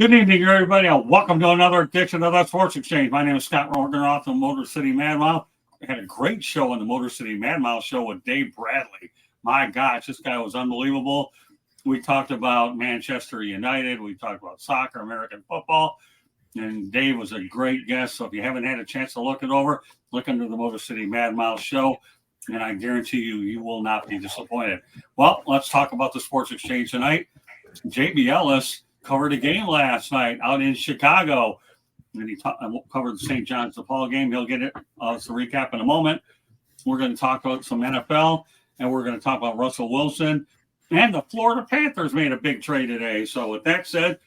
Good evening, everybody, and welcome to another edition of the Sports Exchange. My name is Scott Roganoff of Motor City Mad Mile. We had a great show on the Motor City Mad Mile show with Dave Bradley. My gosh, this guy was unbelievable. We talked about Manchester United. We talked about soccer, American football, and Dave was a great guest. So if you haven't had a chance to look it over, look under the Motor City Mad Mile show, and I guarantee you, you will not be disappointed. Well, let's talk about the Sports Exchange tonight. JB Ellis covered a game last night out in Chicago, and he covered the St. John's DePaul game. He'll get it as a recap in a moment. We're going to talk about some NFL, and we're going to talk about Russell Wilson, and the Florida Panthers made a big trade today. So with that said,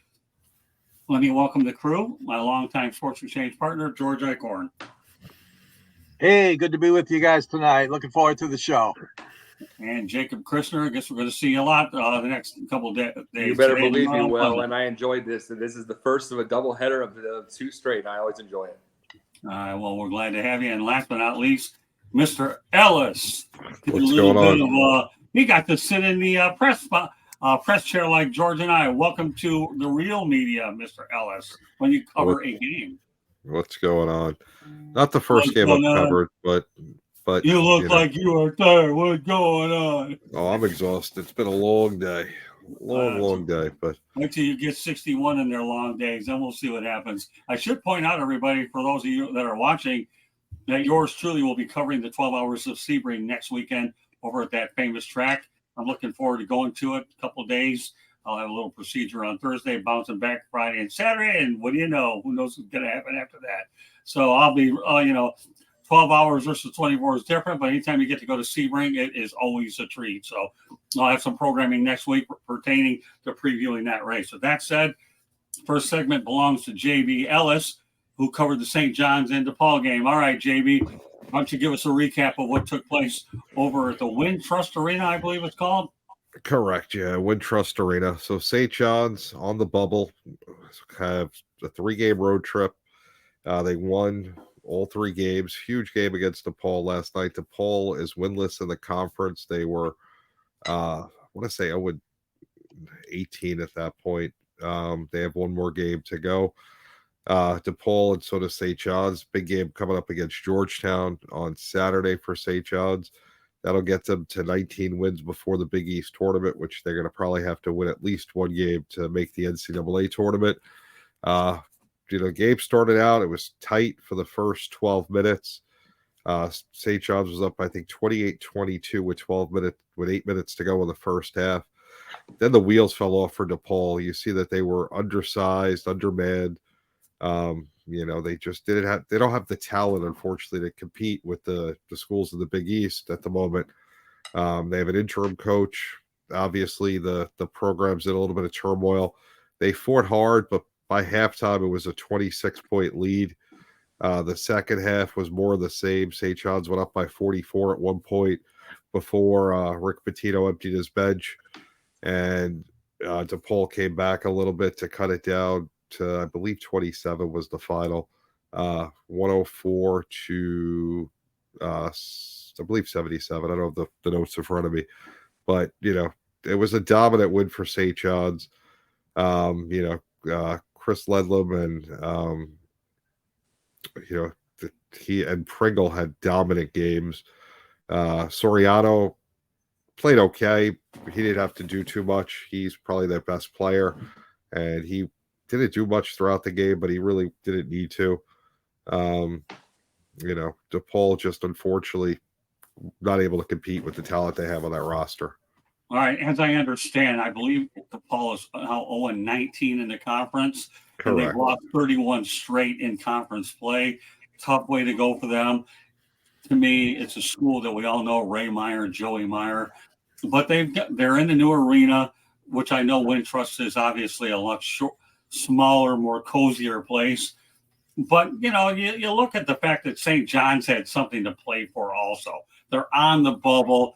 let me welcome the crew, my longtime Sports Exchange partner, George Eichhorn. Hey, good to be with you guys tonight. Looking forward to the show. And Jacob Christner. I guess we're going to see you a lot the next couple of days. You better believe you will. And I enjoyed this. And this is the first of a doubleheader of the two straight. And I always enjoy it. All right. Well, we're glad to have you. And last but not least, Mr. Ellis. What's going on? He got to sit in the press chair like George and I. Welcome to the real media, Mr. Ellis, when you cover a game. What's going on? Not the first game I've covered, but you look like you are tired. What's going on? Oh, I'm exhausted. It's been a long day. Long day. But wait till you get 61 in their long days, then we'll see what happens. I should point out, everybody, for those of you that are watching, that yours truly will be covering the 12 Hours of Sebring next weekend over at that famous track. I'm looking forward to going to it a couple of days. I'll have a little procedure on Thursday, bouncing back Friday and Saturday, and what do you know? Who knows what's going to happen after that? So I'll be, 12 hours versus 24 is different, but anytime you get to go to Sebring, it is always a treat. So I'll have some programming next week pertaining to previewing that race. So that said, first segment belongs to JB Ellis, who covered the St. John's and DePaul game. All right, JB, why don't you give us a recap of what took place over at the Wintrust Arena, I believe it's called? Correct, yeah, Wintrust Arena. So St. John's on the bubble, have a 3-game road trip. They won all 3 games. Huge game against DePaul last night. DePaul is winless in the conference. They were, I want to say, 0-18 at that point. They have one more game to go. DePaul and so does St. John's. Big game coming up against Georgetown on Saturday for St. John's. That'll get them to 19 wins before the Big East tournament, which they're going to probably have to win at least one game to make the NCAA tournament. Game started out, it was tight for the first 12 minutes. St. John's was up, I think, 28-22 with 8 minutes to go in the first half. Then the wheels fell off for DePaul. You see that they were undersized, undermanned. They just they don't have the talent, unfortunately, to compete with the schools of the Big East at the moment. They have an interim coach. Obviously, the program's in a little bit of turmoil. They fought hard, but by halftime, it was a 26-point lead. The second half was more of the same. St. John's went up by 44 at one point before Rick Pitino emptied his bench. And DePaul came back a little bit to cut it down to, I believe, 27 was the final. 104 to, I believe, 77. I don't have the notes in front of me. But, it was a dominant win for St. John's. Chris Ledlam and he and Pringle had dominant games. Soriano played okay. He didn't have to do too much. He's probably their best player, and he didn't do much throughout the game, but he really didn't need to. DePaul just unfortunately not able to compete with the talent they have on that roster. All right, as I understand, I believe DePaul is now 0-19 in the conference. Correct. And they've lost 31 straight in conference play. Tough way to go for them. To me, it's a school that we all know, Ray Meyer, Joey Meyer. But they're in the new arena, which I know Wintrust is obviously a much smaller, more cozier place. But, you look at the fact that St. John's had something to play for also. They're on the bubble.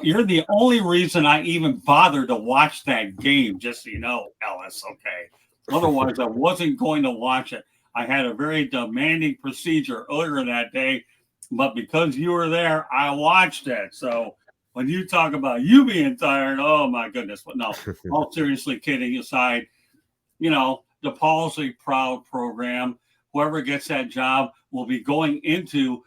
You're the only reason I even bothered to watch that game, just so you know, Ellis, okay? Otherwise, I wasn't going to watch it. I had a very demanding procedure earlier that day, but because you were there, I watched it. So when you talk about you being tired, oh, my goodness. But no, all seriously kidding aside, DePaul's a proud program. Whoever gets that job will be going into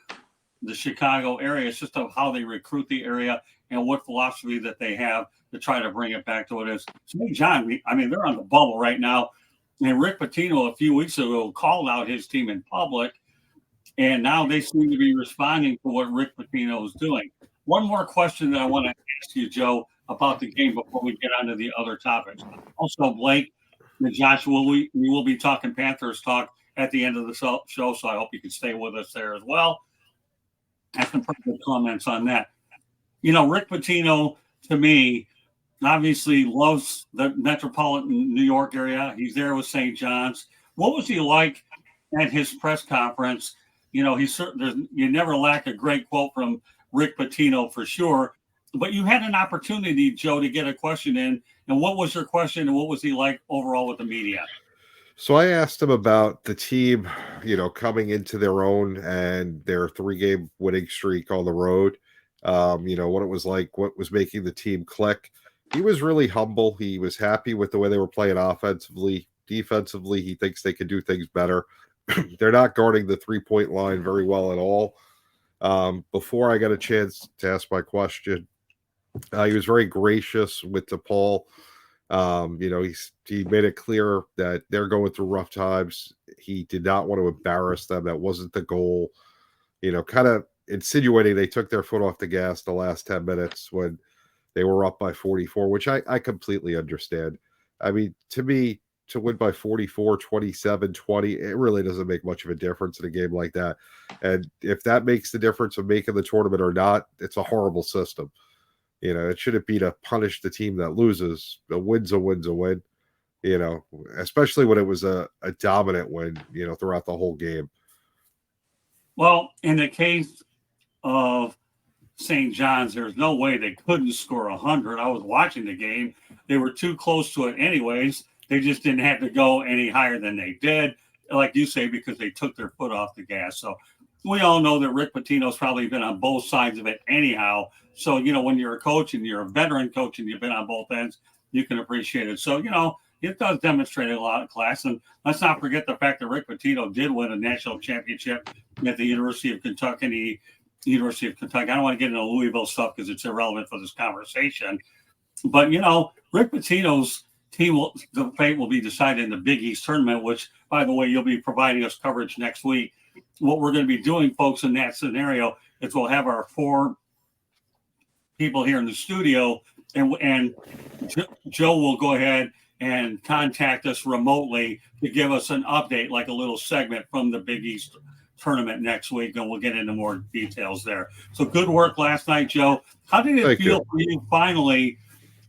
the Chicago area. It's just of how they recruit the area and what philosophy that they have to try to bring it back to what it is. St. John, I mean, they're on the bubble right now. And Rick Pitino a few weeks ago called out his team in public, and now they seem to be responding to what Rick Pitino is doing. One more question that I want to ask you, Joe, about the game before we get on to the other topics. Also, Blake and Josh, we will be talking Panthers talk at the end of the show, so I hope you can stay with us there as well. Have some pretty good comments on that. You know, Rick Pitino, to me, obviously loves the metropolitan New York area. He's there with St. John's. What was he like at his press conference? You know, you never lack a great quote from Rick Pitino for sure. But you had an opportunity, Joe, to get a question in. And what was your question, and what was he like overall with the media? So I asked him about the team, you know, coming into their own and their 3-game winning streak on the road. You know, what it was like, what was making the team click. He was really humble. He was happy with the way they were playing offensively. Defensively, he thinks they can do things better. They're not guarding the 3-point line very well at all. Before I got a chance to ask my question, he was very gracious with DePaul. You know, he made it clear that they're going through rough times. He did not want to embarrass them. That wasn't the goal. You know, kind of insinuating they took their foot off the gas the last 10 minutes when they were up by 44, which I completely understand. I mean, to me, to win by 44, 27, 20, it really doesn't make much of a difference in a game like that. And if that makes the difference of making the tournament or not, it's a horrible system. You know, it shouldn't be to punish the team that loses. A win's a win, you know, especially when it was a dominant win, you know, throughout the whole game. Well, in the case of St. John's, there's no way they couldn't score 100. I was watching the game. They were too close to it anyways. They just didn't have to go any higher than they did, like you say, because they took their foot off the gas. So we all know that Rick Pitino's probably been on both sides of it anyhow. So, you know, when you're a coach and you're a veteran coach and you've been on both ends, you can appreciate it. So, you know, it does demonstrate a lot of class. And let's not forget the fact that Rick Pitino did win a national championship at the University of Kentucky. I don't want to get into Louisville stuff because it's irrelevant for this conversation. But, you know, Rick Pitino's team, the fate will be decided in the Big East tournament, which, by the way, you'll be providing us coverage next week. What we're going to be doing, folks, in that scenario is we'll have our 4 people here in the studio, and Joe will go ahead and contact us remotely to give us an update, like a little segment from the Big East tournament next week, and we'll get into more details there. So good work last night, Joe. How did it feel for you finally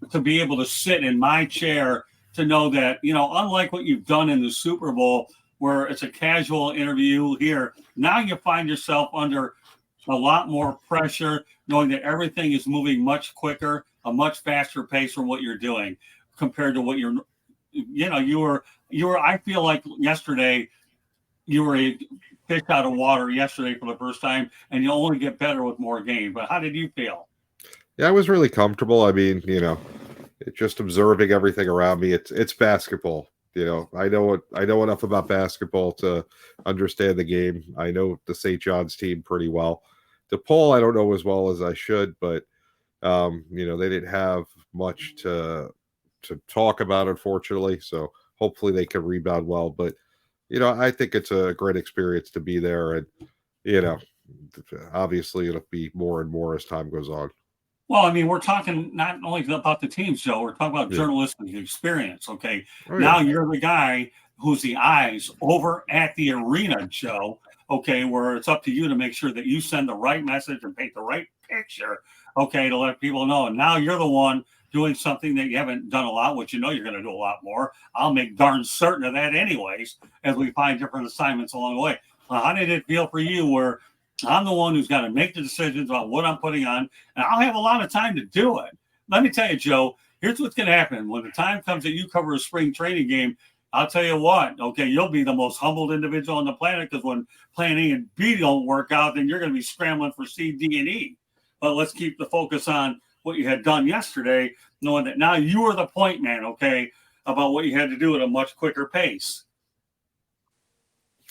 to be able to sit in my chair, to know that, you know, unlike what you've done in the Super Bowl, where it's a casual interview here, now you find yourself under a lot more pressure, knowing that everything is moving much quicker, a much faster pace from what you're doing compared to what you were, I feel like yesterday, you were a fish out of water yesterday for the first time, and you only get better with more games. But how did you feel? Yeah, I was really comfortable. I mean, you know, just observing everything around me. It's basketball. You know, I know enough about basketball to understand the game. I know the St. John's team pretty well. DePaul, I don't know as well as I should, but you know, they didn't have much to talk about, unfortunately. So hopefully they can rebound well. But you know, I think it's a great experience to be there, and you know, obviously it'll be more and more as time goes on. Well, I mean, we're talking not only about the teams, Joe. We're talking about journalistic experience. Okay, now you're the guy who's the eyes over at the arena, Joe. Okay, where it's up to you to make sure that you send the right message and paint the right picture. Okay, to let people know. And now you're the one doing something that you haven't done a lot, which you know you're going to do a lot more. I'll make darn certain of that, anyways, as we find different assignments along the way. Well, how did it feel for you, where I'm the one who's got to make the decisions about what I'm putting on, and I'll have a lot of time to do it? Let me tell you, Joe, here's what's going to happen. When the time comes that you cover a spring training game, I'll tell you what, okay, you'll be the most humbled individual on the planet, because when plan A and B don't work out, then you're going to be scrambling for C, D, and E. But let's keep the focus on what you had done yesterday, knowing that now you are the point man, okay? about what you had to do at a much quicker pace.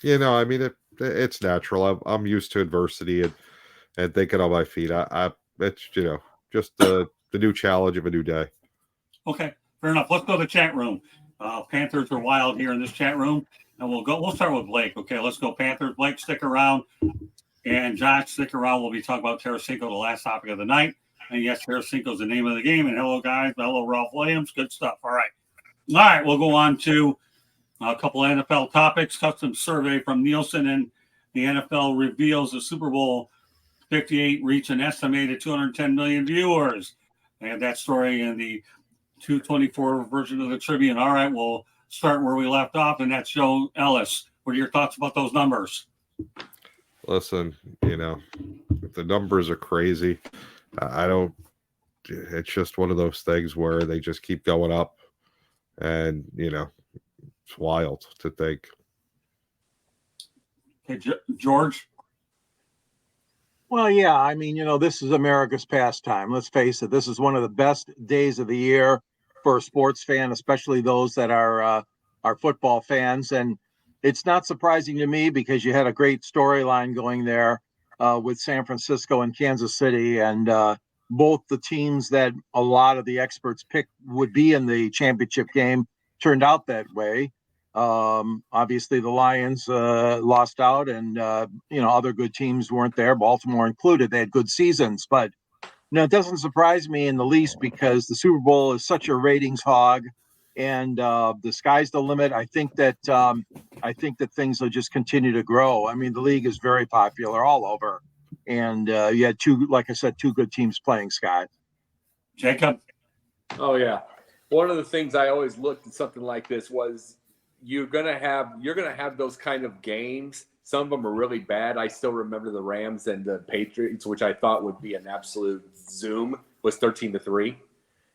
You know, I mean, it's natural. I'm used to adversity and thinking on my feet. It's, you know, just the new challenge of a new day. Okay, fair enough. Let's go to the chat room. Panthers are wild here in this chat room, and we'll start with Blake. Okay, let's go Panthers. Blake, stick around, and Josh, stick around. We'll be talking about Tarasenko, the last topic of the night. And yes, Tarasenko is the name of the game. And hello, guys. Hello, Ralph Williams. Good stuff. All right, we'll go on to a couple of NFL topics. Custom survey from Nielson, and the NFL reveals the Super Bowl 58 reached an estimated 210 million viewers. And that story in the 224 version of the Tribune. All right, we'll start where we left off, and that's Joe Ellis. What are your thoughts about those numbers? Listen, you know, the numbers are crazy. It's just one of those things where they just keep going up, and, you know, it's wild to think. Okay, George? Well, yeah, I mean, you know, this is America's pastime. Let's face it. This is one of the best days of the year for a sports fan, especially those that are football fans. And it's not surprising to me because you had a great storyline going there with San Francisco and Kansas City, and both the teams that a lot of the experts picked would be in the championship game turned out that way. Obviously, the Lions lost out, and you know, other good teams weren't there, Baltimore included. They had good seasons, but no, it doesn't surprise me in the least because the Super Bowl is such a ratings hog, and the sky's the limit. I think that things will just continue to grow. I mean, the league is very popular all over, and you had two good teams playing. Scott, Jacob? Oh yeah, one of the things I always looked at something like this was you're gonna have those kind of games. Some of them are really bad. I still remember the Rams and the Patriots, which I thought would be an absolute zoom, was 13-3.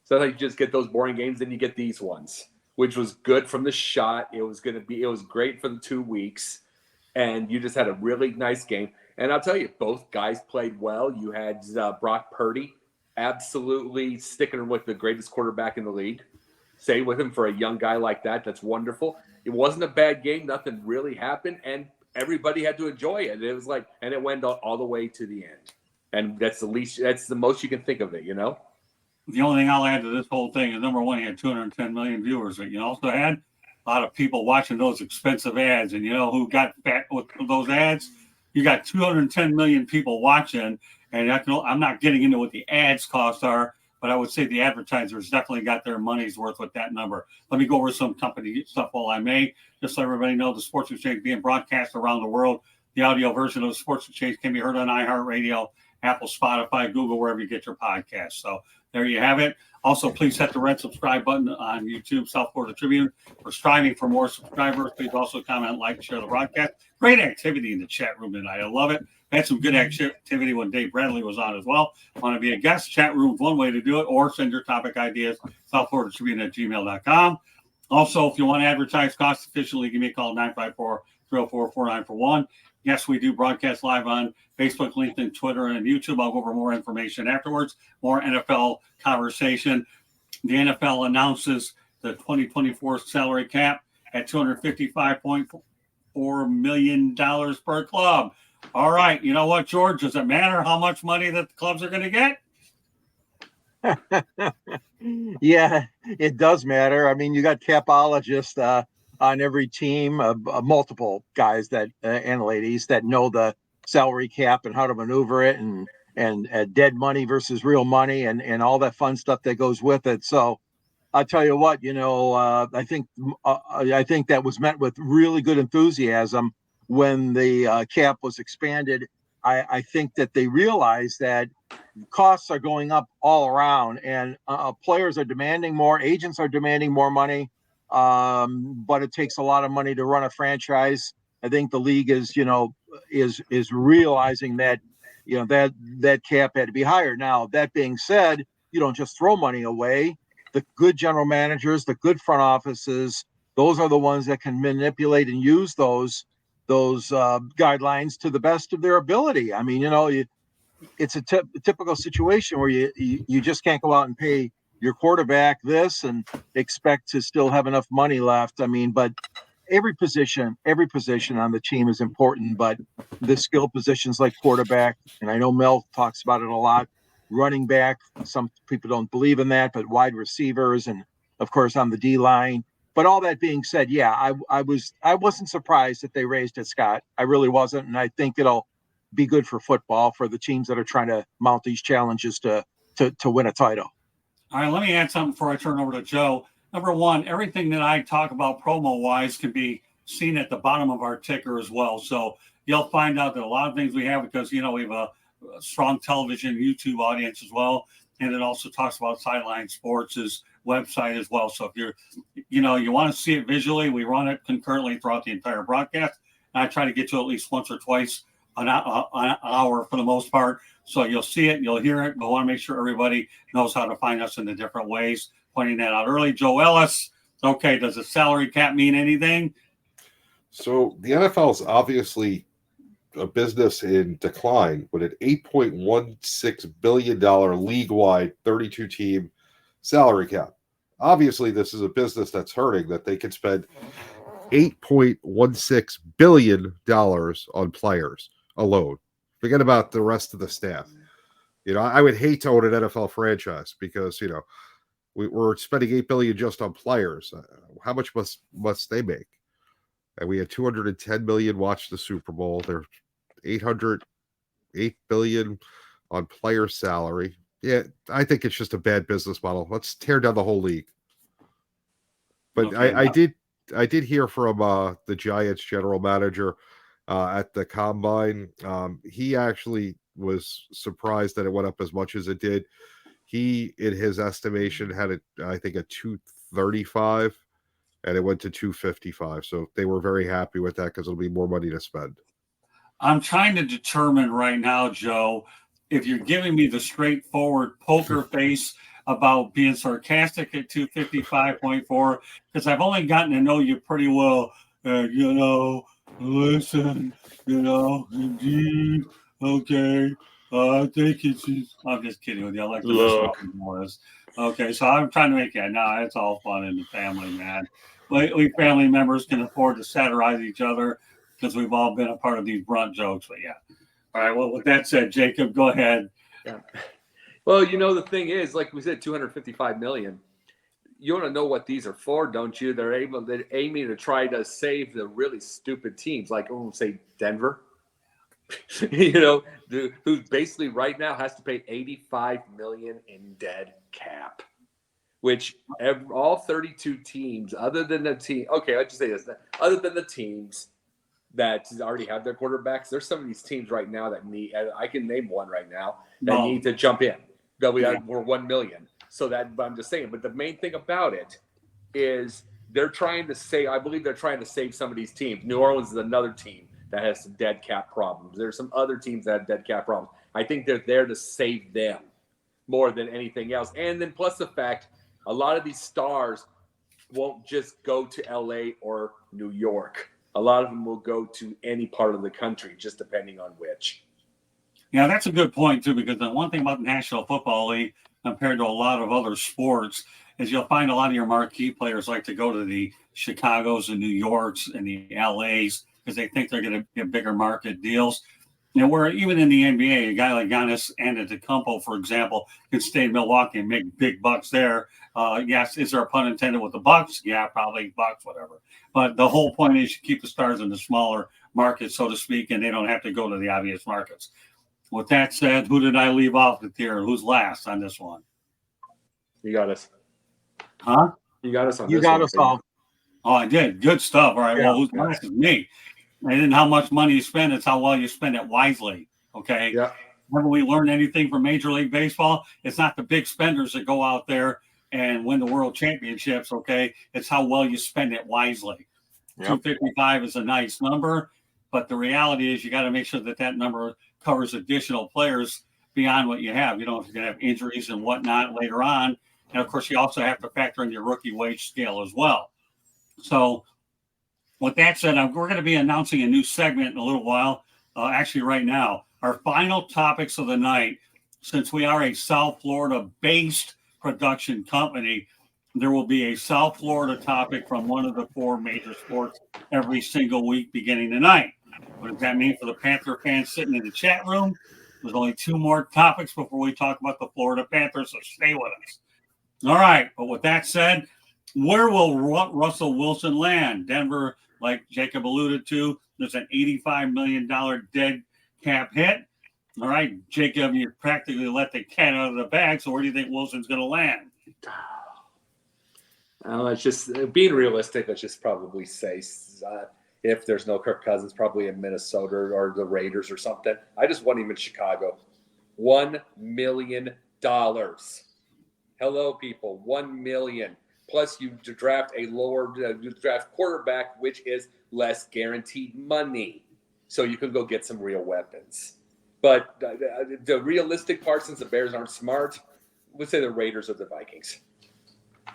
So you just get those boring games, then you get these ones, which was good from the shot. It was great for the 2 weeks, and you just had a really nice game. And I'll tell you, both guys played well. You had Brock Purdy absolutely sticking with the greatest quarterback in the league. Stay with him for a young guy like that. That's wonderful. It wasn't a bad game. Nothing really happened, and everybody had to enjoy it. It was like, and it went all the way to the end. And that's the most you can think of it, you know? The only thing I'll add to this whole thing is, number one, you had 210 million viewers. But you also had a lot of people watching those expensive ads. And you know who got fat with those ads? You got 210 million people watching. And I'm not getting into what the ads cost are, but I would say the advertisers definitely got their money's worth with that number. Let me go over some company stuff while I may. Just so everybody knows, the Sports Exchange being broadcast around the world. The audio version of the Sports Exchange can be heard on iHeartRadio, Apple, Spotify, Google, wherever you get your podcasts. So there you have it. Also, please hit the red subscribe button on YouTube, South Florida Tribune. We're striving for more subscribers. Please also comment, like, share the broadcast. Great activity in the chat room tonight. I love it. Had some good activity when Dave Bradley was on as well. Want to be a guest? Chat room is one way to do it, or send your topic ideas, southfloridatribune@gmail.com. Also, if you want to advertise cost efficiently, give me a call, 954-304-4941. Yes, we do broadcast live on Facebook, LinkedIn, Twitter, and YouTube. I'll go over more information afterwards, more NFL conversation. The NFL announces the 2024 salary cap at $255.4 million per club. All right, you know what, George? Does it matter how much money that the clubs are going to get? Yeah, it does matter. I mean, you got capologists on every team, multiple guys that and ladies that know the salary cap and how to maneuver it, and dead money versus real money, and all that fun stuff that goes with it. So I'll tell you what, you know, I think that was met with really good enthusiasm when the cap was expanded. I think that they realized that costs are going up all around, and players are demanding more, agents are demanding more money, but it takes a lot of money to run a franchise. I think the league is realizing that, you know, that cap had to be higher. Now, that being said, you don't just throw money away. The good general managers, the good front offices, those are the ones that can manipulate and use those guidelines to the best of their ability. I mean, you know, it's a typical situation where you just can't go out and pay your quarterback this and expect to still have enough money left. I mean, but every position on the team is important, but the skill positions like quarterback, and I know Mel talks about it a lot, running back, some people don't believe in that, but wide receivers, and of course on the D line. But all that being said, yeah, I wasn't surprised that they raised it, Scott. I really wasn't, and I think it'll be good for football for the teams that are trying to mount these challenges to win a title. All right, let me add something before I turn over to Joe. Number one, everything that I talk about promo-wise can be seen at the bottom of our ticker as well. So you'll find out that a lot of things we have, because, we have a strong television, YouTube audience as well. And it also talks about Sideline Sports' website as well. So if you want to see it visually, we run it concurrently throughout the entire broadcast. And I try to get to at least once or twice an hour for the most part. So you'll see it, you'll hear it, but want to make sure everybody knows how to find us in the different ways. Pointing that out early. Joe Ellis, okay, does the salary cap mean anything? So the NFL is obviously a business in decline with an $8.16 billion league-wide 32-team salary cap. Obviously, this is a business that's hurting, that they can spend $8.16 billion on players alone. Forget about the rest of the staff. I would hate to own an NFL franchise because, we're spending $8 billion just on players. How much must they make? And we had 210 million watch the Super Bowl. There's $8 billion on player salary. Yeah, I think it's just a bad business model. Let's tear down the whole league. But okay, I did hear from the Giants general manager at the combine. He actually was surprised that it went up as much as it did. He, in his estimation, had I think a 235, and it went to 255. So they were very happy with that because it'll be more money to spend. I'm trying to determine right now, Joe, if you're giving me the straightforward poker face about being sarcastic at 255.4, because I've only gotten to know you pretty well. Listen, indeed, okay. I think it's just, I'm just kidding with you. I like the Morris. Okay, so I'm trying to make that. No, it's all fun in the family, man. We family members can afford to satirize each other because we've all been a part of these brunt jokes. But yeah. All right. Well, with that said, Jacob, go ahead. Yeah. Well, the thing is, like we said, 255 million. You want to know what these are for, don't you? They're aiming to try to save the really stupid teams, like say Denver. Who basically right now has to pay 85 million in dead cap, which all 32 teams, other than the team. Okay, I'll just say this: other than the teams that already have their quarterbacks, there's some of these teams right now that need. I can name one right now that need to jump in. That we're 1 million. So that, but I'm just saying. But the main thing about it is they're trying to save. I believe they're trying to save some of these teams. New Orleans is another team that has some dead cap problems. There's some other teams that have dead cap problems. I think they're there to save them more than anything else. And then plus the fact a lot of these stars won't just go to LA or New York. A lot of them will go to any part of the country, just depending on which. Yeah, that's a good point, too, because the one thing about the National Football League compared to a lot of other sports is you'll find a lot of your marquee players like to go to the Chicagos and New Yorks and the LAs because they think they're going to get bigger market deals. Where even in the NBA, a guy like Giannis Antetokounmpo, for example, can stay in Milwaukee and make big bucks there. Yes, is there a pun intended with the Bucks? Yeah, probably Bucks, whatever. But the whole point is you keep the stars in the smaller markets, so to speak, and they don't have to go to the obvious markets. With that said, who did I leave off with here? Who's last on this one? You got us. Huh? You got us on you this got one. us all. Oh, I did. Good stuff. All right. Yeah. Well, who's last is me. And then how much money you spend, it's how well you spend it wisely. Okay. Yeah. Whenever we learn anything from Major League Baseball, it's not the big spenders that go out there and win the world championships. Okay. It's how well you spend it wisely. Yep. 255 is a nice number, but the reality is you got to make sure that number covers additional players beyond what you have. If you're going to have injuries and whatnot later on. And of course, you also have to factor in your rookie wage scale as well. So, with that said, we're going to be announcing a new segment in a little while, actually right now. Our final topics of the night, since we are a South Florida-based production company, there will be a South Florida topic from one of the 4 major sports every single week beginning tonight. What does that mean for the Panther fans sitting in the chat room? There's only 2 more topics before we talk about the Florida Panthers, so stay with us. All right, but with that said, where will Russell Wilson land? Denver, like Jacob alluded to, there's an $85 million dead cap hit. All right, Jacob, you practically let the cat out of the bag, so where do you think Wilson's going to land? It's just being realistic. Let's just probably say if there's no Kirk Cousins, probably in Minnesota or the Raiders or something. I just want him in Chicago. $1 million. Hello, people. $1 million. Plus, you draft a lower draft quarterback, which is less guaranteed money, so you can go get some real weapons. But the realistic part, since the Bears aren't smart, we'll say the Raiders or the Vikings.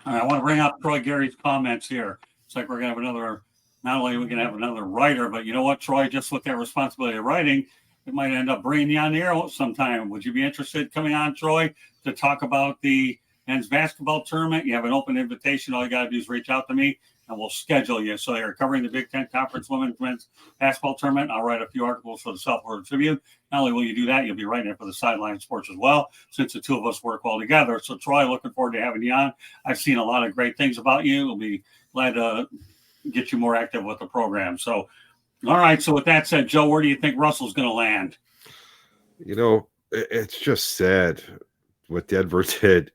All right, I want to bring up Troy Gary's comments here. It's like we're going to have another, not only are we going to have another writer, but you know what, Troy, just with that responsibility of writing, it might end up bringing you on the air sometime. Would you be interested coming on, Troy, to talk about the men's basketball tournament? You have an open invitation. All you got to do is reach out to me, and we'll schedule you. So you're covering the Big Ten Conference Women's Men's Basketball Tournament. I'll write a few articles for the South Florida Tribune. Not only will you do that, you'll be writing it for the Sideline Sports as well, since the 2 of us work well together. So, Troy, looking forward to having you on. I've seen a lot of great things about you. We'll be glad to get you more active with the program. So, all right. So, with that said, Joe, where do you think Russell's going to land? You know, it's just sad what Denver did.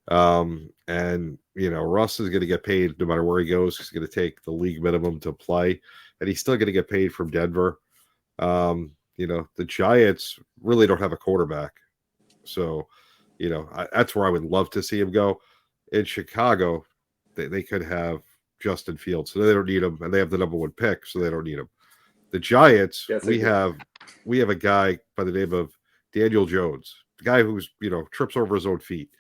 And, you know, Russ is going to get paid no matter where he goes. He's going to take the league minimum to play, and he's still going to get paid from Denver. You know, the Giants really don't have a quarterback. So, you know, that's where I would love to see him go. In Chicago, they could have Justin Fields, so they don't need him, and they have the number 1 pick, so they don't need him. The Giants, Yes, we have a guy by the name of Daniel Jones, the guy who's, you know, trips over his own feet.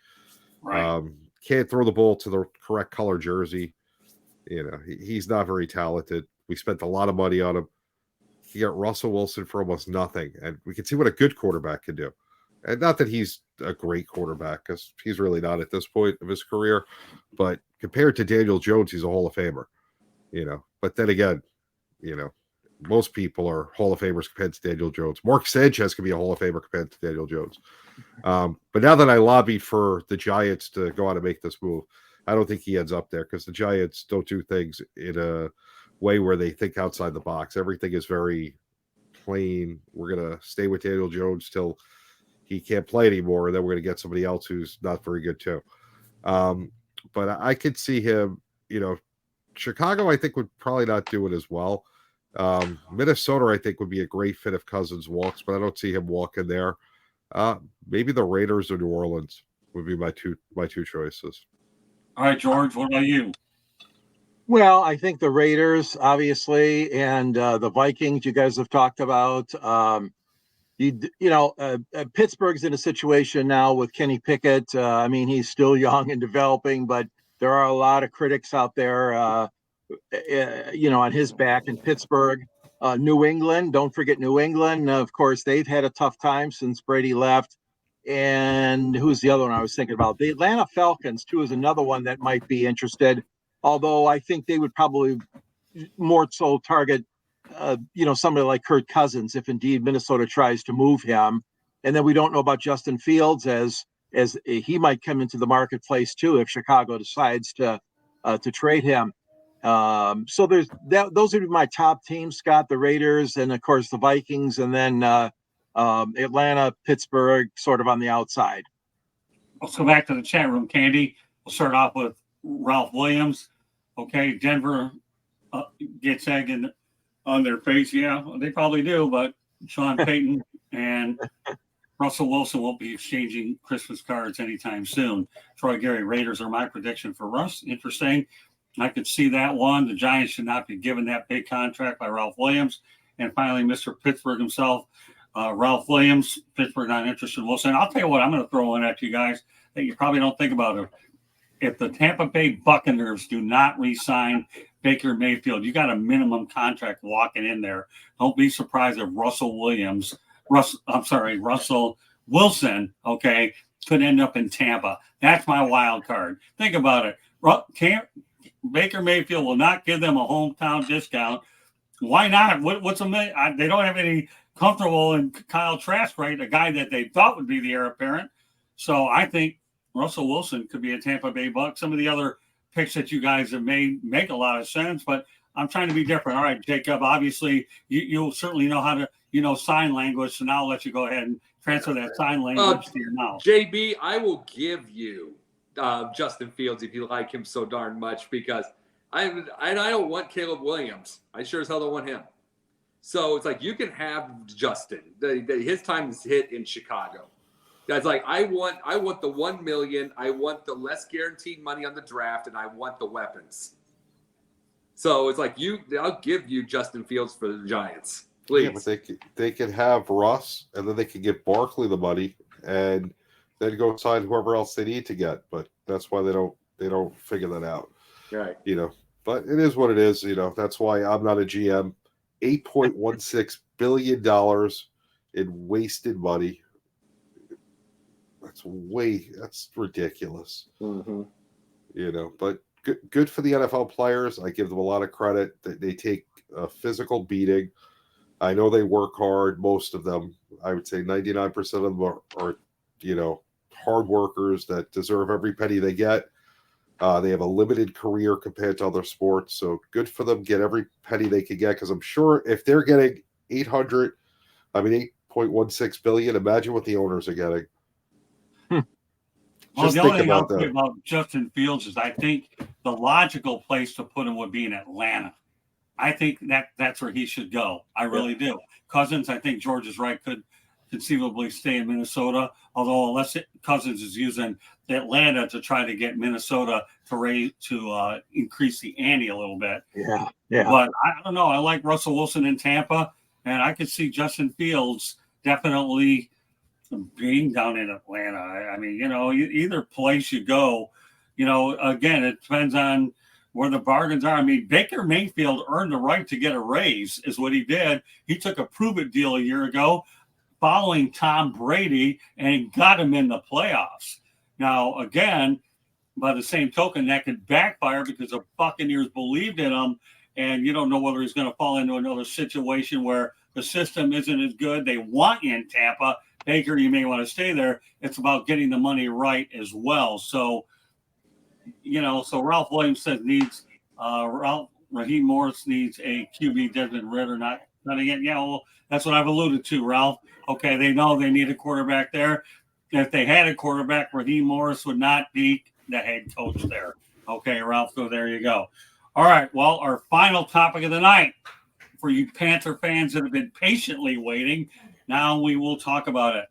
Right. Can't throw the ball to the correct color jersey. You know, he's not very talented. We spent a lot of money on him. You got Russell Wilson for almost nothing, and we can see what a good quarterback can do. And not that he's a great quarterback, because he's really not at this point of his career, but compared to Daniel Jones, he's a Hall of Famer. You know, but then again, you know, most people are Hall of Famers compared to Daniel Jones. Mark Sanchez can be a Hall of Famer compared to Daniel Jones. But now that I lobbied for the Giants to go out and make this move, I don't think he ends up there, because the Giants don't do things in a way where they think outside the box. Everything is very plain. We're going to stay with Daniel Jones till he can't play anymore, and then we're going to get somebody else who's not very good too. But I could see him, you know, Chicago, I think, would probably not do it as well. Minnesota, I think, would be a great fit if Cousins walks, but I don't see him walking there. Maybe the Raiders or New Orleans would be my two choices. All right, George, what about you? Well, I think the Raiders, obviously, and the Vikings you guys have talked about. Pittsburgh's in a situation now with Kenny Pickett. I mean, he's still young and developing, but there are a lot of critics out there, on his back in Pittsburgh. New England, don't forget New England. Of course, they've had a tough time since Brady left. And who's the other one I was thinking about? The Atlanta Falcons, too, is another one that might be interested. Although I think they would probably more so target, somebody like Kirk Cousins, if indeed Minnesota tries to move him. And then we don't know about Justin Fields, as he might come into the marketplace too if Chicago decides to trade him. So there's that. Those would be my top teams, Scott. The Raiders, and of course the Vikings, and then Atlanta, Pittsburgh, sort of on the outside. Let's go back to the chat room, Candy. We'll start off with Ralph Williams. Okay, Denver gets egg on their face. Yeah, they probably do, but Sean Payton and Russell Wilson won't be exchanging Christmas cards anytime soon. Troy Gary, Raiders are my prediction for Russ. Interesting. I could see that one. The Giants should not be given that big contract by Ralph Williams. And finally, Mr. Pittsburgh himself, Ralph Williams. Pittsburgh not interested in Wilson. I'll tell you what, I'm going to throw one at you guys that you probably don't think about it. If the Tampa Bay Buccaneers do not re-sign Baker Mayfield, you got a minimum contract walking in there. Don't be surprised if Russell Wilson, okay, could end up in Tampa. That's my wild card. Think about it. Baker Mayfield will not give them a hometown discount. Why not? What's a million? They don't have any comfortable in Kyle Trask, right? A guy that they thought would be the heir apparent. So I think Russell Wilson could be a Tampa Bay Buck. Some of the other picks that you guys have made make a lot of sense, but I'm trying to be different. All right, Jacob, obviously you'll certainly know how to, sign language. So now I'll let you go ahead and transfer that sign language to your mouth. JB, I will give you Justin Fields if you like him so darn much, because I don't want Caleb Williams. I sure as hell don't want him. So it's like you can have Justin. His time is hit in Chicago. That's like I want the $1 million. I want the less guaranteed money on the draft, and I want the weapons. So it's like I'll give you Justin Fields for the Giants, please. Yeah, but they can have Russ, and then they can give Barkley the money, and then go sign whoever else they need to get. But that's why they don't figure that out. Right. But it is what it is. That's why I'm not a GM. $8.16 billion in wasted money. That's ridiculous. Mm-hmm. But good for the NFL players. I give them a lot of credit. They take a physical beating. I know they work hard. Most of them, I would say 99% of them are hard workers that deserve every penny they get. They have a limited career compared to other sports, so good for them. Get every penny they can get, because I'm sure if they're getting $8.16 billion, imagine what the owners are getting. Well, the only thing I'll say about Justin Fields is I think the logical place to put him would be in Atlanta. I think that's where he should go. I really do. Cousins, I think George is right, could conceivably stay in Minnesota, although unless Cousins is using Atlanta to try to get Minnesota to increase the ante a little bit. Yeah. But I don't know. I like Russell Wilson in Tampa, and I could see Justin Fields definitely being down in Atlanta. I mean, either place you go, again, it depends on where the bargains are. I mean, Baker Mayfield earned the right to get a raise, is what he did. He took a prove-it deal a year ago following Tom Brady and got him in the playoffs. Now, again, by the same token, that could backfire because the Buccaneers believed in him, and you don't know whether he's going to fall into another situation where the system isn't as good. They want you in Tampa. Baker, you may want to stay there. It's about getting the money right as well. So, Ralph Williams says Raheem Morris needs a QB. Desmond Ridder, not again. Yeah, well, that's what I've alluded to, Ralph. Okay, they know they need a quarterback there. If they had a quarterback, Raheem Morris would not be the head coach there. Okay, Ralph, so there you go. All right, well, our final topic of the night for you Panther fans that have been patiently waiting, now we will talk about it.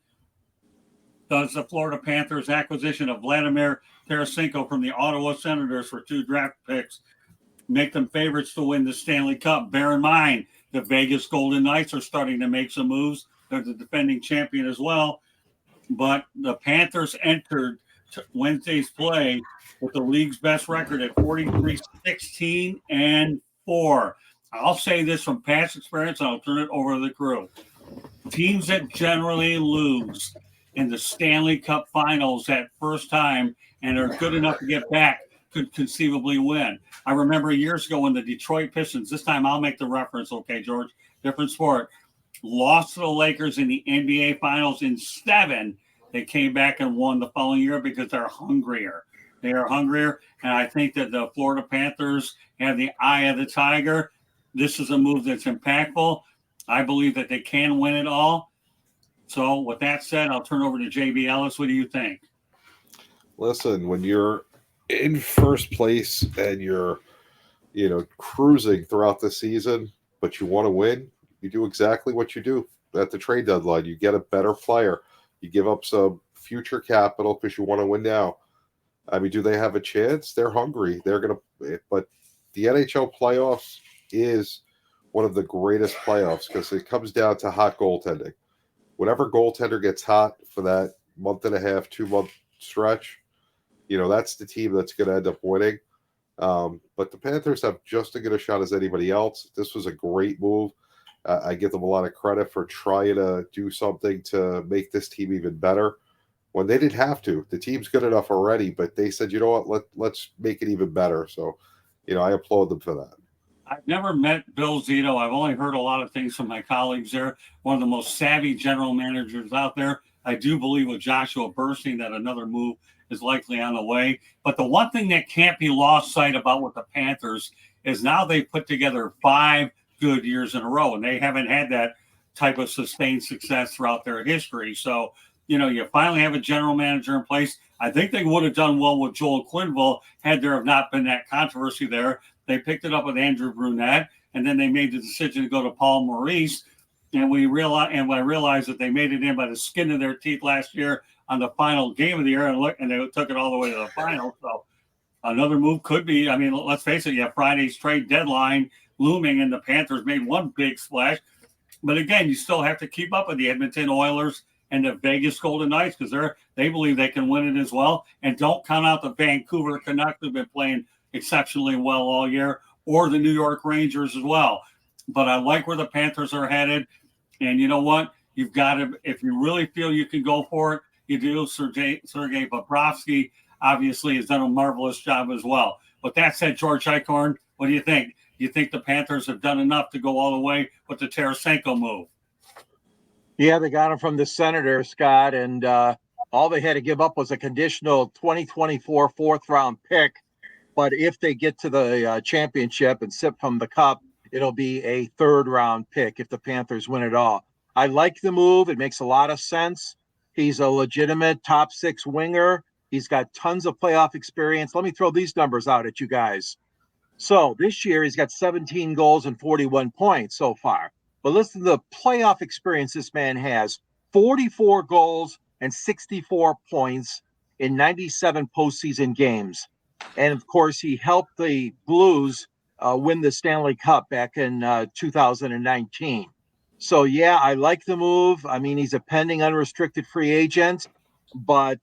Does the Florida Panthers acquisition of Vladimir Tarasenko from the Ottawa Senators for 2 draft picks make them favorites to win the Stanley Cup? Bear in mind, the Vegas Golden Knights are starting to make some moves. They're the defending champion as well. But the Panthers entered Wednesday's play with the league's best record at 43-16-4. I'll say this from past experience, and I'll turn it over to the crew. Teams that generally lose in the Stanley Cup Finals that first time and are good enough to get back could conceivably win. I remember years ago when the Detroit Pistons, this time I'll make the reference, okay, George, different sport, lost to the Lakers in the NBA Finals in 7. They came back and won the following year because they're hungrier. They are hungrier, and I think that the Florida Panthers have the eye of the tiger. This is a move that's impactful. I believe that they can win it all. So with that said, I'll turn over to JB Ellis. What do you think? Listen, when you're in first place and you're, cruising throughout the season, but you want to win, you do exactly what you do at the trade deadline. You get a better player. You give up some future capital because you want to win now. I mean, do they have a chance? They're hungry. They're going to – but the NHL playoffs is one of the greatest playoffs because it comes down to hot goaltending. Whatever goaltender gets hot for that month and a half, 2-month stretch, that's the team that's going to end up winning. But the Panthers have just as good a shot as anybody else. This was a great move. I give them a lot of credit for trying to do something to make this team even better. when they didn't have to. The team's good enough already, but they said, you know what, let's make it even better. So, I applaud them for that. I've never met Bill Zito. I've only heard a lot of things from my colleagues there. One of the most savvy general managers out there. I do believe with Joshua Bernstein that another move is likely on the way. But the one thing that can't be lost sight about with the Panthers is now they've put together 5 good years in a row, and they haven't had that type of sustained success throughout their history. So, you finally have a general manager in place. I think they would have done well with Joel Quenneville had there have not been that controversy there. They picked it up with Andrew Brunette, and then they made the decision to go to Paul Maurice. And I realized that they made it in by the skin of their teeth last year on the final game of the year, and they took it all the way to the final. So another move could be, let's face it, you have Friday's trade deadline looming, and the Panthers made one big splash. But again, you still have to keep up with the Edmonton Oilers and the Vegas Golden Knights because they believe they can win it as well. And don't count out the Vancouver Canucks who've been playing exceptionally well all year, or the New York Rangers as well. But I like where the Panthers are headed. And you know what? You've got to, if you really feel you can go for it, you do. Sergei Bobrovsky obviously has done a marvelous job as well. With that said, George Eichhorn, what do you think? Do you think the Panthers have done enough to go all the way with the Tarasenko move? Yeah, they got him from the Senators, Scott, and all they had to give up was a conditional 2024 fourth-round pick. But if they get to the championship and sip from the cup, it'll be a third-round pick if the Panthers win it all. I like the move. It makes a lot of sense. He's a legitimate top 6 winger. He's got tons of playoff experience. Let me throw these numbers out at you guys. So this year, he's got 17 goals and 41 points so far. But listen to the playoff experience this man has. 44 goals and 64 points in 97 postseason games. And, of course, he helped the Blues win the Stanley Cup back in 2019. So, yeah, I like the move. He's a pending unrestricted free agent. But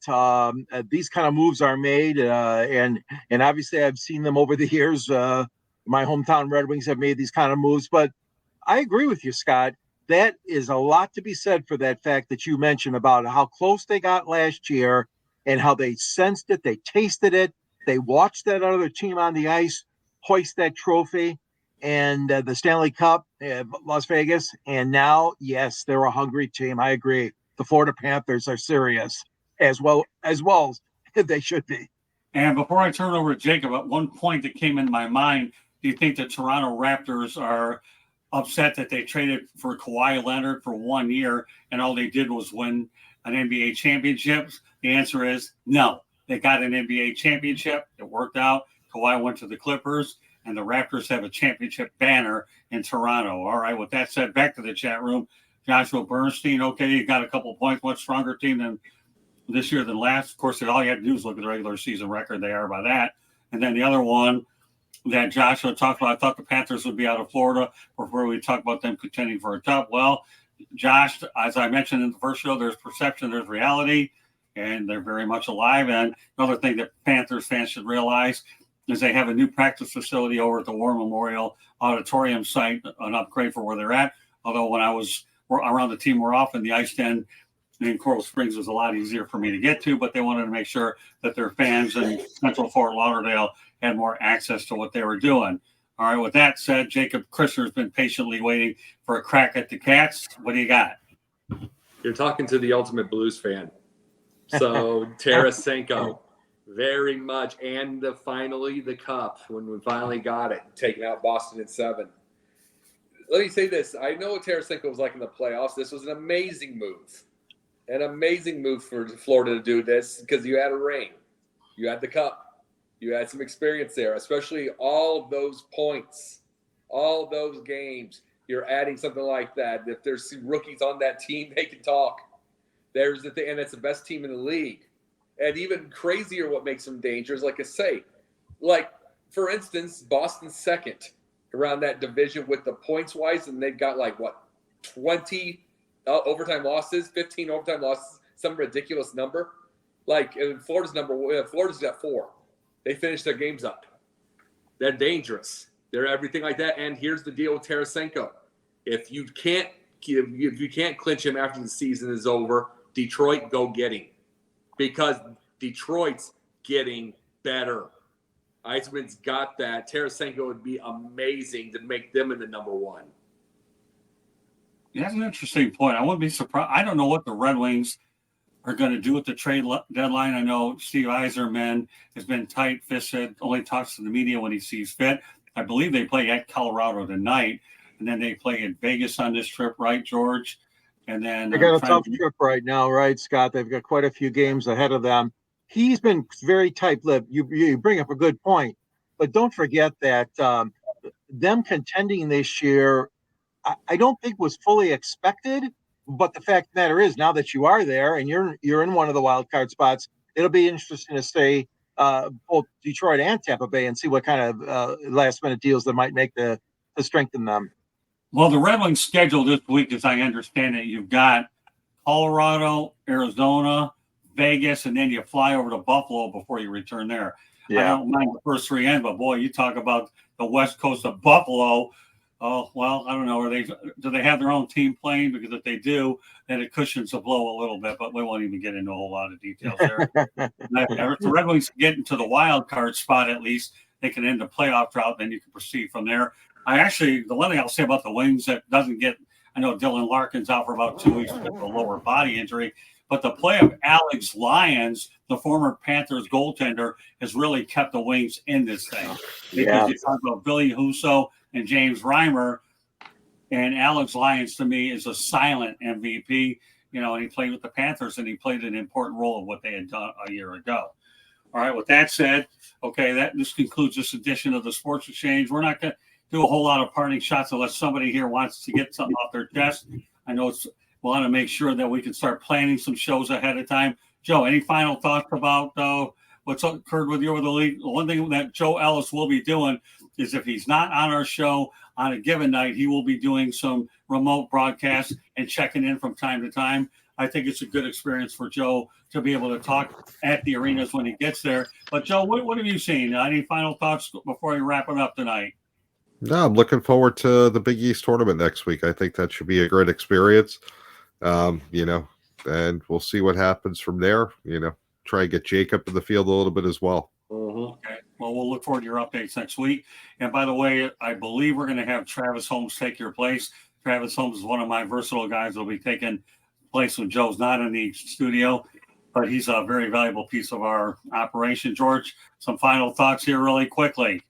these kind of moves are made. And obviously, I've seen them over the years. My hometown Red Wings have made these kind of moves. But I agree with you, Scott. That is a lot to be said for that fact that you mentioned about how close they got last year and how they sensed it, they tasted it. They watched that other team on the ice hoist that trophy and the Stanley Cup, Las Vegas. And now, yes, they're a hungry team. I agree. The Florida Panthers are serious as well as they should be. And before I turn it over to Jacob, at one point that came in my mind, do you think the Toronto Raptors are upset that they traded for Kawhi Leonard for 1 year and all they did was win an NBA championship? The answer is no. They got an NBA championship. It worked out. Kawhi went to the Clippers, and the Raptors have a championship banner in Toronto. All right, with that said, back to the chat room. Joshua Bernstein, okay, you got a couple points, much stronger team than this year than last. Of course, all you had to do is look at the regular season record. They are by that. And then the other one that Joshua talked about, I thought the Panthers would be out of Florida before we talk about them contending for a cup. Well, Josh, as I mentioned in the first show, there's perception, there's reality, and they're very much alive. And another thing that Panthers fans should realize is they have a new practice facility over at the War Memorial Auditorium site, an upgrade for where they're at. Although when I was around the team more often, the ice den in Coral Springs was a lot easier for me to get to, but they wanted to make sure that their fans in Central Fort Lauderdale had more access to what they were doing. All right, with that said, Jacob Christner has been patiently waiting for a crack at the Cats. What do you got? You're talking to the ultimate Blues fan. So Tarasenko, very much, and finally the cup when we finally got it, taking out Boston in 7. Let me say this. I know what Tarasenko was like in the playoffs. This was an amazing move. An amazing move for Florida to do this because you had a ring. You had the cup. You had some experience there, especially all those points, all those games. You're adding something like that. If there's rookies on that team, they can talk. There's the thing, and it's the best team in the league. And even crazier, what makes them dangerous, like I say, like, for instance, Boston's second around that division with the points-wise, and they've got, 20 overtime losses, 15 overtime losses, some ridiculous number. And Florida's got 4. They finished their games up. They're dangerous. They're everything like that. And here's the deal with Tarasenko. If you can't clinch him after the season is over, Detroit, go get him. because Detroit's getting better. Iceman's got that. Tarasenko would be amazing to make them in the number one. Yeah, that's an interesting point. I wouldn't be surprised. I don't know what the Red Wings are going to do with the trade deadline. I know Steve Yzerman has been tight-fisted, only talks to the media when he sees fit. I believe they play at Colorado tonight, and then they play in Vegas on this trip, right, George? And then they got a tough trip right now, right, Scott? They've got quite a few games ahead of them. He's been very tight-lipped. You bring up a good point, but don't forget that them contending this year, I don't think was fully expected. But the fact of the matter is, now that you are there and you're in one of the wild card spots, it'll be interesting to see both Detroit and Tampa Bay and see what kind of last minute deals they might make to strengthen them. Well, the Red Wings schedule this week, as I understand it, you've got Colorado, Arizona, Vegas, and then you fly over to Buffalo before you return there. Yeah. I don't mind the first three ends, but boy, you talk about the west coast of Buffalo. Oh, well, I don't know. Do they have their own team playing? Because if they do, then it cushions the blow a little bit, but we won't even get into a whole lot of details there. If the Red Wings get into the wild card spot, at least they can end the playoff drought, then you can proceed from there. The one thing I'll say about the Wings that doesn't get, I know Dylan Larkin's out for about 2 weeks with a lower body injury, but the play of Alex Lyons, the former Panthers goaltender, has really kept the Wings in this thing. Because you talk about Billy Husso and James Reimer, and Alex Lyons to me is a silent MVP, and he played with the Panthers and he played an important role of what they had done a year ago. All right, with that said, okay, this concludes this edition of the Sports Exchange. We're not going to do a whole lot of parting shots unless somebody here wants to get something off their chest. I know we want to make sure that we can start planning some shows ahead of time. Joe, any final thoughts about what's occurred with you over the league? The one thing that Joe Ellis will be doing is if he's not on our show on a given night, he will be doing some remote broadcasts and checking in from time to time. I think it's a good experience for Joe to be able to talk at the arenas when he gets there. But, Joe, what have you seen? Any final thoughts before we wrap it up tonight? No, I'm looking forward to the Big East tournament next week. I think that should be a great experience, and we'll see what happens from there. Try and get Jacob in the field a little bit as well. Mm-hmm. Okay. Well, we'll look forward to your updates next week. And by the way, I believe we're going to have Travis Holmes take your place. Travis Holmes is one of my versatile guys that will be taking place when Joe's not in the studio, but he's a very valuable piece of our operation. George, some final thoughts here really quickly.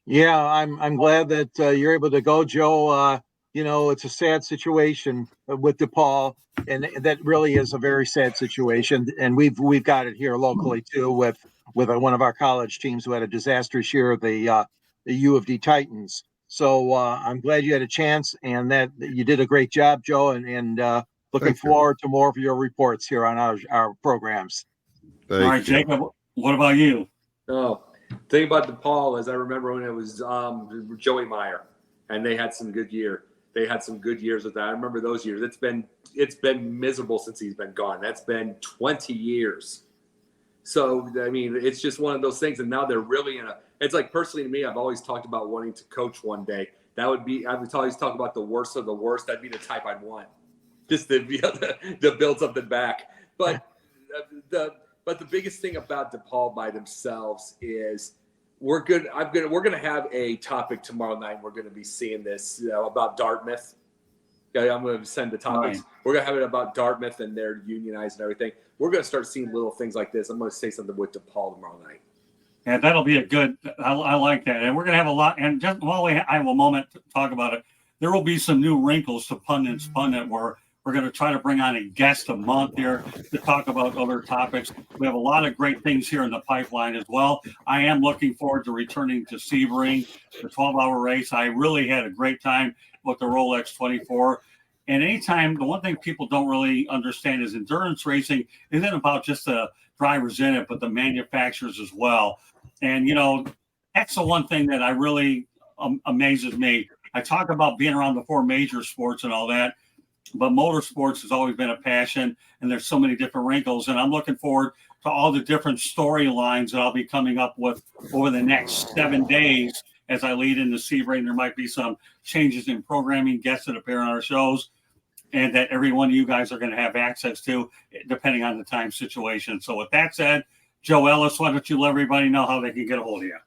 Yeah, I'm glad that you're able to go, Joe. It's a sad situation with DePaul, and that really is a very sad situation. And we've got it here locally too with one of our college teams who had a disastrous year, the U of D Titans. So I'm glad you had a chance, and that you did a great job, Joe. And looking forward to more of your reports here on our programs. All right, Jacob, what about you? Oh. Thing about DePaul is I remember when it was Joey Meyer, and they had some good year. They had some good years with that. I remember those years. It's been miserable since he's been gone. That's been 20 years. So I mean, it's just one of those things. And now they're really it's like, personally to me, I've always talked about wanting to coach one day. I would always talk about the worst of the worst. That'd be the type I'd want, just to be able to build something back. But But the biggest thing about DePaul by themselves is we're going to have a topic tomorrow night. We're going to be seeing this about Dartmouth. Okay, I'm going to send the topics. Right. We're going to have it about Dartmouth and their unionized and everything. We're going to start seeing little things like this. I'm going to say something with DePaul tomorrow night. Yeah, that'll be I like that. And we're going to have a lot. And just while I have a moment to talk about it, there will be some new wrinkles to Pundit where we're going to try to bring on a guest a month here to talk about other topics. We have a lot of great things here in the pipeline as well. I am looking forward to returning to Sebring, the 12-hour race. I really had a great time with the Rolex 24. And anytime, the one thing people don't really understand is endurance racing isn't about just the drivers in it, but the manufacturers as well. And, that's the one thing that I really amazes me. I talk about being around the four major sports and all that, but motorsports has always been a passion, and there's so many different wrinkles. And I'm looking forward to all the different storylines that I'll be coming up with over the next 7 days as I lead into Sebring. There might be some changes in programming, guests that appear on our shows. and that every one of you guys are going to have access to, depending on the time situation. So with that said, Joe Ellis, why don't you let everybody know how they can get a hold of you?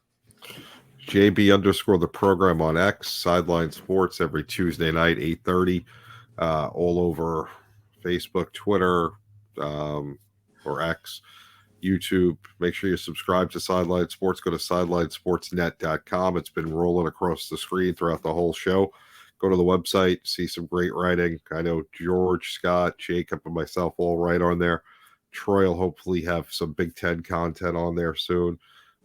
JB _ the program on X, Sideline Sports, every Tuesday night, 8:30, all over Facebook, Twitter, or X, YouTube. Make sure you subscribe to Sideline Sports. Go to sidelinesportsnet.com. It's been rolling across the screen throughout the whole show. Go to the website, see some great writing. I know George, Scott, Jacob, and myself all write on there. Troy will hopefully have some Big Ten content on there soon.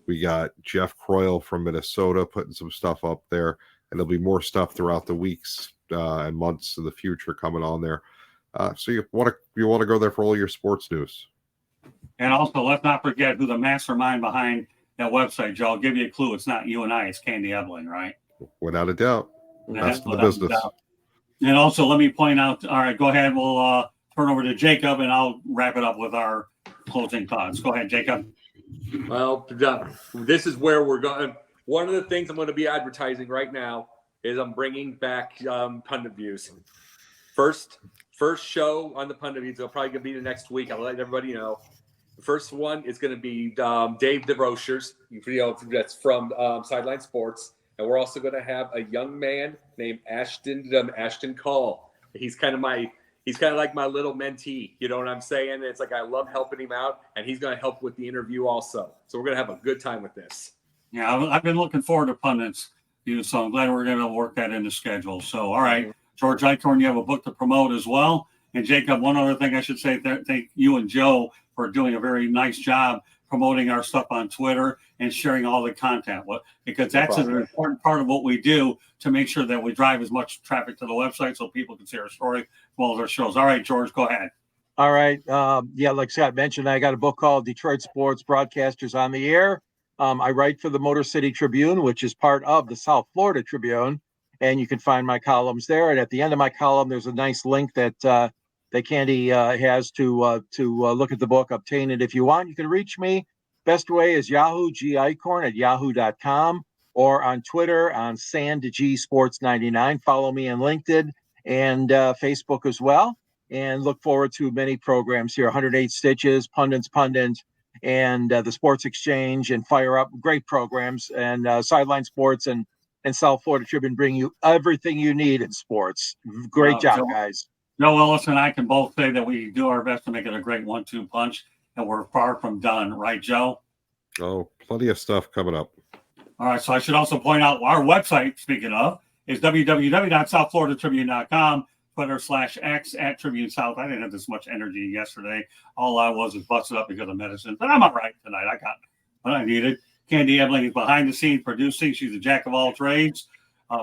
We got Jeff Croyle from Minnesota putting some stuff up there, and there'll be more stuff throughout the weeks and months in the future coming on there. So you want to go there for all your sports news. And also, let's not forget who the mastermind behind that website, Joe. I'll give you a clue. It's not you and I. It's Candy Evelyn, right? Without a doubt. That's the business. And also, let me point out, all right, go ahead. We'll turn over to Jacob, and I'll wrap it up with our closing thoughts. Go ahead, Jacob. Well, this is where we're going. One of the things I'm going to be advertising right now is I'm bringing back Pundit Views. First show on the Pundit Views. It'll probably be the next week. I'll let everybody know. The first one is going to be Dave DeRochers. That's from Sideline Sports. And we're also going to have a young man named Ashton Call. He's kind of like my little mentee. You know what I'm saying? It's like I love helping him out, and he's going to help with the interview also. So we're going to have a good time with this. Yeah, I've been looking forward to Pundits, so I'm glad we're going to work that in the schedule. So, all right, George Eichhorn, you have a book to promote as well. And Jacob, one other thing I should say, thank you and Joe for doing a very nice job promoting our stuff on Twitter and sharing all the content, because that's an important part of what we do to make sure that we drive as much traffic to the website so people can see our story as well as our shows. All right, George, go ahead. All right. Like Scott mentioned, I got a book called Detroit Sports Broadcasters on the Air. I write for the Motor City Tribune, which is part of the South Florida Tribune, and you can find my columns there. And at the end of my column, there's a nice link that Candy has to look at the book, obtain it if you want. You can reach me. Best way is Yahoo, gicorn@yahoo.com, or on Twitter on SandGSports99. Follow me on LinkedIn and Facebook as well. And look forward to many programs here. 108 Stitches, Pundit, and the Sports Exchange and Fire Up. Great programs. And Sideline Sports and South Florida Tribune bring you everything you need in sports. Great job, guys. Joe Ellis and I can both say that we do our best to make it a great 1-2 punch, and we're far from done. Right, Joe? Oh, plenty of stuff coming up. All right, so I should also point out our website, speaking of, is www.southfloridatribune.com, Twitter/X @Tribune South. I didn't have this much energy yesterday. All I was busted up because of medicine, but I'm all right tonight. I got what I needed. Candy Evelyn is behind the scenes producing. She's a jack of all trades.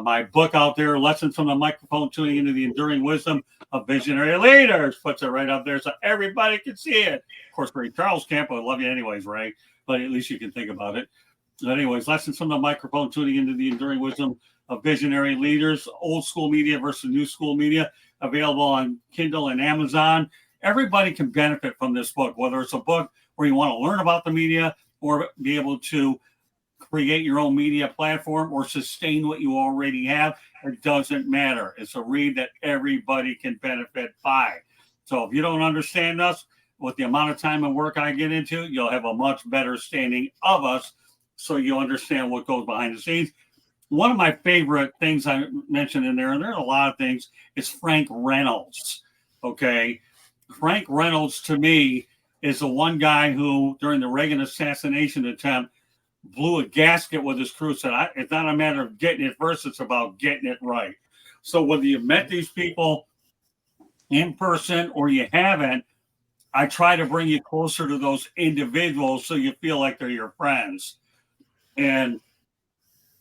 My book out there, Lessons from the Microphone, Tuning into the Enduring Wisdom of Visionary Leaders, puts it right up there so everybody can see it. Of course, Ray Charles Camp would love you anyways, Ray, but at least you can think about it. But anyways, Lessons from the Microphone, Tuning into the Enduring Wisdom of Visionary Leaders, old school media versus new school media, available on Kindle and Amazon. Everybody can benefit from this book, whether it's a book where you want to learn about the media or be able to create your own media platform or sustain what you already have. It doesn't matter. It's a read that everybody can benefit by. So if you don't understand us, with the amount of time and work I get into, you'll have a much better standing of us so you understand what goes behind the scenes. One of my favorite things I mentioned in there, and there are a lot of things, is Frank Reynolds. Okay. Frank Reynolds, to me, is the one guy who, during the Reagan assassination attempt, blew a gasket with his crew, said, it's not a matter of getting it first, it's about getting it right. So whether you've met these people in person or you haven't, I try to bring you closer to those individuals so you feel like they're your friends. And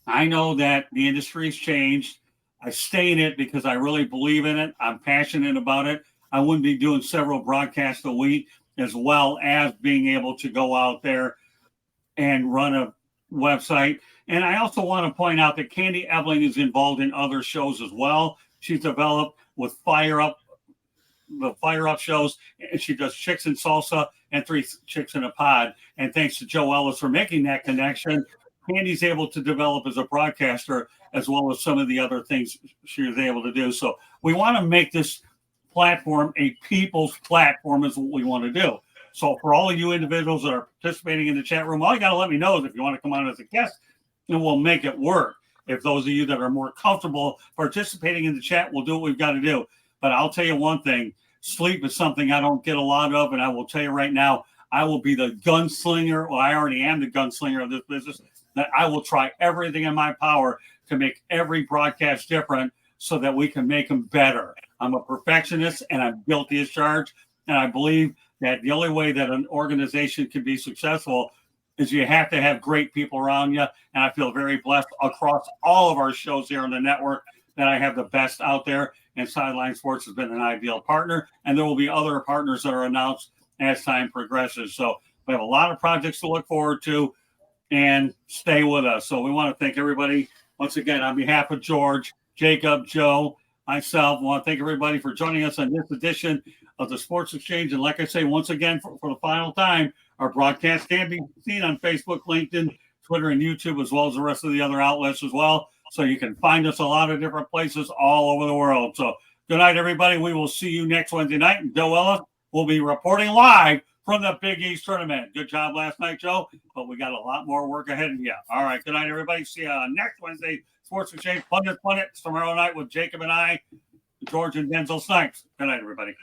I know that the industry's changed. I stay in it because I really believe in it. I'm passionate about it. I wouldn't be doing several broadcasts a week, as well as being able to go out there and run a website. And I also want to point out that Candy Evelyn is involved in other shows as well. She's developed with the Fire Up shows, and she does Chicks and Salsa and 3 Chicks in a Pod. And thanks to Joe Ellis for making that connection, Candy's able to develop as a broadcaster as well as some of the other things she was able to do. So we want to make this platform, a people's platform is what we want to do. So for all of you individuals that are participating in the chat room, all you got to let me know is if you want to come on as a guest, and we'll make it work. If those of you that are more comfortable participating in the chat, we'll do what we've got to do. But I'll tell you one thing, sleep is something I don't get a lot of, and I will tell you right now, I will be the gunslinger. Well, I already am the gunslinger of this business. That I will try everything in my power to make every broadcast different so that we can make them better. I'm a perfectionist, and I'm guilty as charged, and I believe that the only way that an organization can be successful is you have to have great people around you. And I feel very blessed across all of our shows here on the network that I have the best out there. And Sideline Sports has been an ideal partner. And there will be other partners that are announced as time progresses. So we have a lot of projects to look forward to, and stay with us. So we want to thank everybody once again on behalf of George, Jacob, Joe, myself. I want to thank everybody for joining us on this edition of the Sports Exchange. And like I say, once again, for the final time, our broadcast can be seen on Facebook, LinkedIn, Twitter, and YouTube, as well as the rest of the other outlets as well. So you can find us a lot of different places all over the world. So good night, everybody. We will see you next Wednesday night. And Joe Ellis will be reporting live from the Big East tournament. Good job last night, Joe, but we got a lot more work ahead of you. All right, good night, everybody. See you next Wednesday, Sports Exchange. Pundits tomorrow night with Jacob and I, George and Denzel Snipes. Good night, everybody.